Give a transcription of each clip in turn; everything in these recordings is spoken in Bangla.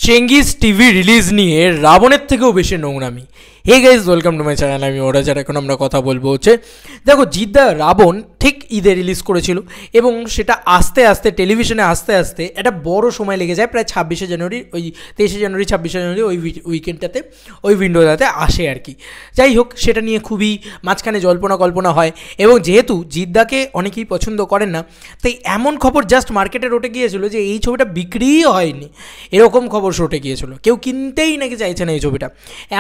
চেঙ্গিজ টিভি রিলিজ নিয়ে রাবণের থেকেও বেশি নোংরামি। Hey guys, welcome to my channel. আমি ওরা যারা এখন আমরা কথা বলবো হচ্ছে, দেখো জিদ্দা রাবণ ঠিক ঈদে রিলিজ করেছিল এবং সেটা আস্তে আস্তে টেলিভিশনে আস্তে আস্তে একটা বড় সময় লেগে যায়, প্রায় 26শে জানুয়ারি, ওই 23শে জানুয়ারি 26শে জানুয়ারি ওই উইকেন্ডটাতে, ওই উইন্ডোটাতে আসে আর কি। যাই হোক, সেটা নিয়ে খুবই মাঝখানে জল্পনা কল্পনা হয় এবং যেহেতু জিদ্দাকে অনেকেই পছন্দ করেন না, তাই এমন খবর জাস্ট মার্কেটে রটে গিয়েছিল যে এই ছবিটা বিক্রিই হয়নি, এরকম খবর রটে গিয়েছিল, কেউ কিনতেই নাকি চাইছে না এই ছবিটা,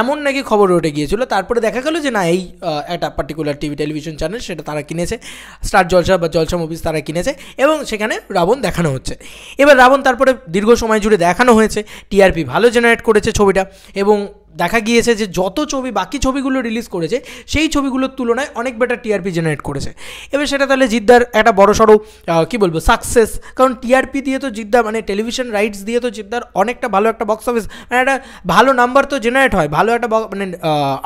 এমন নাকি খবর রটে গিয়েছিল। তারপরে দেখা গেল যে না, এই একটা পার্টিকুলার টেলিভিশন চ্যানেল সেটা তারা কিনেছে, স্টার জলসা বা জলসা মুভিজ তারা কিনেছে এবং সেখানে রাবণ দেখানো হচ্ছে। এবার রাবণ তারপরে দীর্ঘ সময় জুড়ে দেখানো হয়েছে, টিআরপি ভালো জেনারেট করেছে ছবিটা এবং দেখা গিয়েছে যে যত ছবি বাকি ছবিগুলো রিলিজ করেছে সেই ছবিগুলোর তুলনায় অনেক বেটার টিআরপি জেনারেট করেছে। এবার সেটা তাহলে জিদ্দার একটা বড়সড় কী বলবো সাকসেস, কারণ টিআরপি দিয়ে তো জিদ্দা মানে টেলিভিশন রাইটস দিয়ে তো জিদ্দার অনেকটা ভালো একটা বক্স অফিস, মানে একটা ভালো নাম্বার তো জেনারেট হয়, ভালো একটা মানে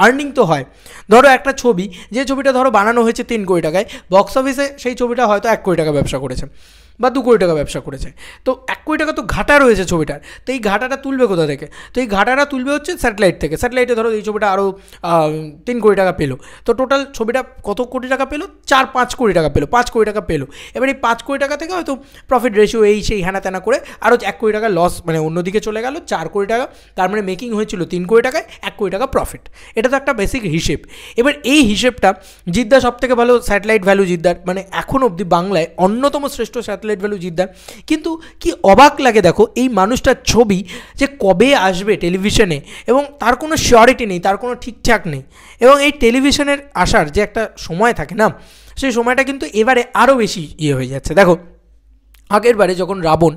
আর্নিং তো হয়। ধরো একটা ছবি, যে ছবিটা ধরো বানানো হয়েছে 3 কোটি টাকায়, বক্স অফিসে সেই ছবিটা হয়তো 1 কোটি টাকা ব্যবসা করেছে বা 2 কোটি টাকা ব্যবসা করেছে, তো 1 কোটি টাকা তো ঘাটা রয়েছে ছবিটার। তো এই ঘাটাটা তুলবে কোথা থেকে? তো এই ঘাটাটা তুলবে হচ্ছে স্যাটেলাইট থেকে। স্যাটেলাইটে ধরো এই ছবিটা আরও 3 কোটি টাকা পেলো, তো টোটাল ছবিটা কত কোটি টাকা পেলো? 4-5 কোটি টাকা পেলো, 5 কোটি টাকা পেলো। এবার এই 5 কোটি টাকা থেকে হয়তো প্রফিট রেশিও এই সেই হ্যানা ত্যানা করে আরও 1 কোটি টাকা লস, মানে অন্যদিকে চলে গেল 4 কোটি টাকা, তার মানে মেকিং হয়েছিল 3 কোটি টাকায় 1 কোটি টাকা প্রফিট। এটা তো একটা বেসিক হিসেব। এবার এই হিসেবটা জিদ্দা সবথেকে ভালো স্যাটেলাইট ভ্যালু জিদ্দার, মানে এখন অবধি বাংলায় অন্যতম শ্রেষ্ঠ স্যাটেলাইট ভ্যালু জিদ্দার। কিন্তু কি অবাক লাগে দেখো, এই মানুষটার ছবি যে কবে আসবে টেলিভিশনে এবং তার কোনো সিওরিটি নেই, তার কোনো ঠিকঠাক নেই, এবং এই টেলিভিশনের আসার যে একটা সময় থাকে না, সেই সময়টা কিন্তু এবারে আরও বেশি হয়ে যাচ্ছে। দেখো আগের বারে যখন রাবণ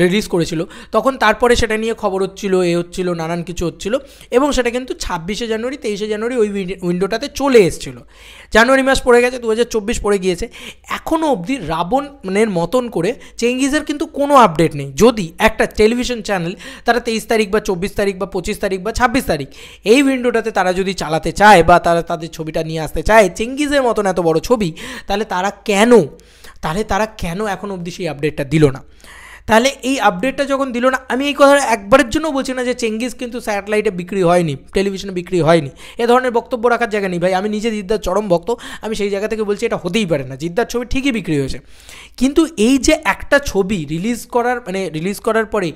রিলিজ করেছিল তখন তারপরে সেটা নিয়ে খবর হচ্ছিল, হচ্ছিল, নানান কিছু হচ্ছিল এবং সেটা কিন্তু 26শে জানুয়ারি 23শে জানুয়ারি ওই উইন্ডোটাতে চলে এসেছিল। জানুয়ারি মাস পড়ে গেছে, 2024 পড়ে গিয়েছে, এখনও অবধি রাবণের মতন করে চেঙ্গিজের কিন্তু কোনো আপডেট নেই। যদি একটা টেলিভিশন চ্যানেল তারা 23 তারিখ বা 24 তারিখ বা 25 তারিখ বা 26 তারিখ এই উইন্ডোটাতে তারা যদি চালাতে চায় বা তারা তাদের ছবিটা নিয়ে আসতে চায় চেঙ্গিজের মতন এত বড় ছবি, তাহলে তারা কেন এখন অবধি সেই আপডেটটা দিল না? তাহলে এই আপডেটটা যখন দিল না, আমি এই কথাটা একবারের জন্য বলছি না যে চেঙ্গিজ কিন্তু স্যাটেলাইটে বিক্রি হয়নি, টেলিভিশনে বিক্রি হয়নি, এ ধরনের বক্তব্য রাখার জায়গা নেই ভাই। আমি নিজে জিদ্দার চরম ভক্ত, আমি সেই জায়গা থেকে বলছি এটা হতেই পারে না, জিদ্দার ছবি ঠিকই বিক্রি হয়েছে। কিন্তু এই যে একটা ছবি রিলিজ করার পরে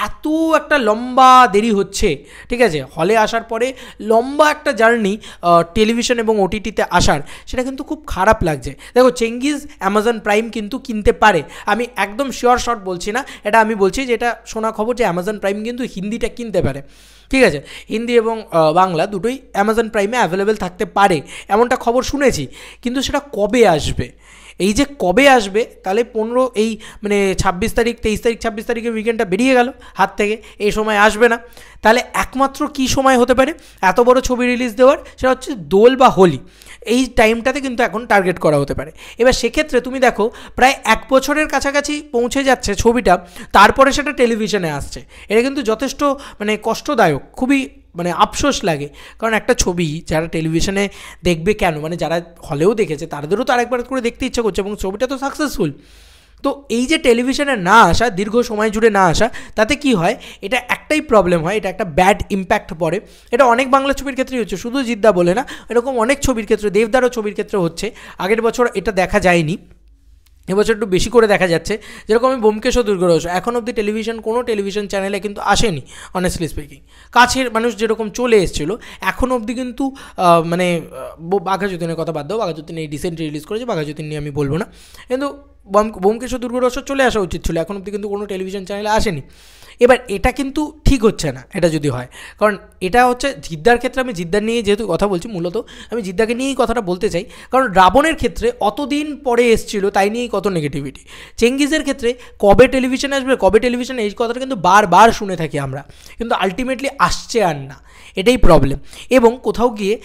এত একটা লম্বা দেরি হচ্ছে, ঠিক আছে, হলে আসার পরে লম্বা একটা জার্নি টেলিভিশন এবং ওটিটিতে আসার, সেটা কিন্তু খুব খারাপ লাগছে। দেখো চেঙ্গিজ অ্যামাজন প্রাইম কিন্তু কিনতে পারে, আমি একদম শিওর শট বলছি না, এটা আমি বলছি যে এটা শোনা খবর যে অ্যামাজন প্রাইম কিন্তু হিন্দিটা কিনতে পারে, ঠিক আছে, হিন্দি এবং বাংলা দুটোই অ্যামাজন প্রাইমে অ্যাভেলেবেল থাকতে পারে, এমনটা খবর শুনেছি। কিন্তু সেটা কবে আসবে? এই যে কবে আসবে, তাহলে 15 এই মানে 26 তারিখ 23 তারিখ 26 তারিখের উইকেন্ডটা বেরিয়ে গেল হাত থেকে, এই সময় আসবে না। তাহলে একমাত্র কী সময় হতে পারে এত বড় ছবি রিলিজ দেওয়ার? সেটা হচ্ছে দোল বা হোলি, এই টাইমটাতে কিন্তু এখন টার্গেট করা হতে পারে। এবার সেক্ষেত্রে তুমি দেখো প্রায় 1 বছরের কাছাকাছি পৌঁছে যাচ্ছে ছবিটা, তারপরে সেটা টেলিভিশনে আসছে। এটা কিন্তু যথেষ্ট মানে কষ্টদায়ক, খুবই মানে আফসোস লাগে, কারণ একটা ছবি যারা টেলিভিশনে দেখবে কেন, মানে যারা হলেও দেখেছে তাদেরও তো আরেকবার করে দেখতে ইচ্ছা করছে এবং ছবিটা তো সাকসেসফুল। তো এই যে টেলিভিশনে না আসা, দীর্ঘ সময় জুড়ে না আসা, তাতে কি হয়, এটা একটাই প্রবলেম হয়, এটা একটা ব্যাড ইম্প্যাক্ট পড়ে। এটা অনেক বাংলা ছবির ক্ষেত্রেই হচ্ছে, শুধু জিদ্দা বলে না, এরকম অনেক ছবির ক্ষেত্রে, দেবদারও ছবির ক্ষেত্রে হচ্ছে। আগের বছর এটা দেখা যায়নি, এবছর একটু বেশি করে দেখা যাচ্ছে। যেরকম আমি ব্যোমকেশ ও দুর্গরহস্য, এখন অবধি কোনো টেলিভিশন চ্যানেলে কিন্তু আসেনি, অনেস্টলি স্পিকিং। কাছের মানুষ যেরকম চলে এসেছিলো, এখন অবধি কিন্তু মানে বাঘাযতীনের কথা বাদ দাও, বাঘাযতীন এই রিসেন্টলি রিলিজ করেছে, বাঘাযতীন নিয়ে আমি বলবো না, কিন্তু ব্যোমকেশ ও দুর্গরহস্য চলে আসা উচিত ছিল, এখন অবধি কিন্তু কোনো টেলিভিশন চ্যানেলে আসেনি। এবার এটা কিন্তু ঠিক হচ্ছে না, এটা যদি হয়, কারণ এটা হচ্ছে জিদ্দার ক্ষেত্রে, আমি জিদ্দার নিয়ে যেহেতু কথা বলছি, মূলত আমি জিদ্দাকে নিয়েই কথাটা বলতে চাই, কারণ রাবণের ক্ষেত্রে অতদিন পরে এসেছিল, তাই নিয়েই কত নেগেটিভিটি। চেঙ্গিজের ক্ষেত্রে কবে টেলিভিশন আসবে, এই কথাটা কিন্তু বারবার শুনে থাকি আমরা, কিন্তু আলটিমেটলি আসছে আর না, এটাই প্রবলেম। এবং কোথাও গিয়ে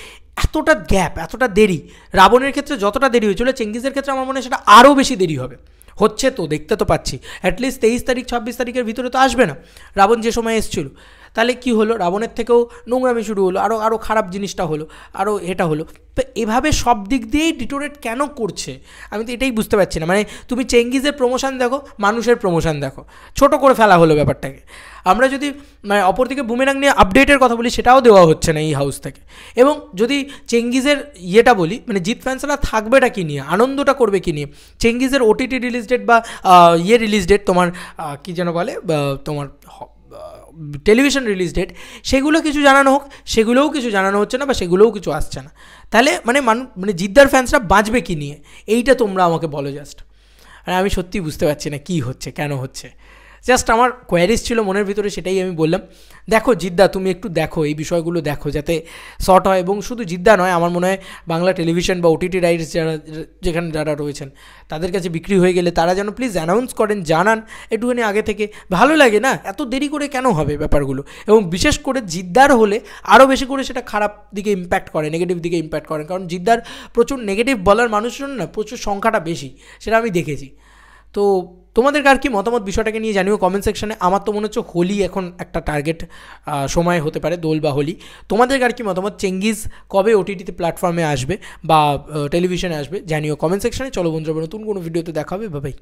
এতটা গ্যাপ, এতটা দেরি, রাবণের ক্ষেত্রে যতটা দেরি হয়েছিল, চেঙ্গিজের ক্ষেত্রে আমার মনে হয় সেটা আরও বেশি দেরি হবে। হচ্ছে তো, দেখতে তো পাচ্ছি, অ্যাটলিস্ট 23 তারিখ 26 তারিখের ভিতরে তো আসবে না রাবণ যে সময় এসেছিল। তাহলে কি হলো, রাবণের থেকেও নোংরামি শুরু হলো, আরও খারাপ জিনিসটা হলো, আরও এটা হলো। তো এভাবে সব দিক দিয়েই ডিটোরেট কেন করছে আমি তো এটাই বুঝতে পারছি না। মানে তুমি চেঙ্গিজের প্রমোশন দেখো, মানুষের প্রমোশন দেখো, ছোট করে ফেলা হলো ব্যাপারটাকে। আমরা যদি মানে অপরদিকে বুমেরাং নিয়ে আপডেটের কথা বলি, সেটাও দেওয়া হচ্ছে না এই হাউস থেকে। এবং যদি চেঙ্গিজের ইয়েটা বলি, মানে জিৎ ফ্যান্সরা থাকবেটা কী নিয়ে, আনন্দটা করবে কী নিয়ে, চেঙ্গিজের ওটিটি রিলিজ ডেট বা রিলিজ ডেট তোমার কী যেন বলে তোমার টেলিভিশন রিলিজ ডেট, সেগুলো কিছু জানানো হোক, সেগুলোও কিছু জানানো হচ্ছে না বা সেগুলোও কিছু আসছে না। তাহলে মানে জিদ্দার ফ্যান্সরা বাঁচবে কী নিয়ে, এইটা তোমরা আমাকে বলো জাস্ট। আর আমি সত্যিই বুঝতে পারছি না কী হচ্ছে, কেন হচ্ছে। জাস্ট আমার কোয়ারিজ ছিল মনের ভিতরে, সেটাই আমি বললাম। দেখো জিদ্দা, তুমি একটু দেখো এই বিষয়গুলো, দেখো যাতে শর্ট হয়। এবং শুধু জিদ্দা নয়, আমার মনে হয় বাংলা টেলিভিশন বা ওটিটি রাইটস যেখানে যারা রয়েছেন তাদের কাছে বিক্রি হয়ে গেলে তারা যেন প্লিজ অ্যানাউন্স করেন, জানান একটুখানি আগে থেকে। ভালো লাগে না এত দেরি করে কেন হবে ব্যাপারগুলো। এবং বিশেষ করে জিদ্দার হলে আরও বেশি করে সেটা খারাপ দিকে ইম্প্যাক্ট করে, নেগেটিভ দিকে ইম্প্যাক্ট করে। কারণ জিদ্দার প্রচুর নেগেটিভ বলার মানুষজন না, প্রচুর সংখ্যাটা বেশি, সেটা আমি দেখেছি। তো তোমাদের আর কি মতামত বিষয়টাকে নিয়ে জানিও কমেন্ট সেকশনে। আমার তো মনে হচ্ছে হোলি এখন একটা টার্গেট সময় হতে পারে, দোল বা হোলি। তোমাদের আর কি মতামত, চেঙ্গিজ কবে ওটিটিতে প্ল্যাটফর্মে আসবে বা টেলিভিশনে আসবে জানিও কমেন্ট সেকশনে। চলো বন্ধুরা, নতুন কোনো ভিডিওতে দেখা হবে, বাই।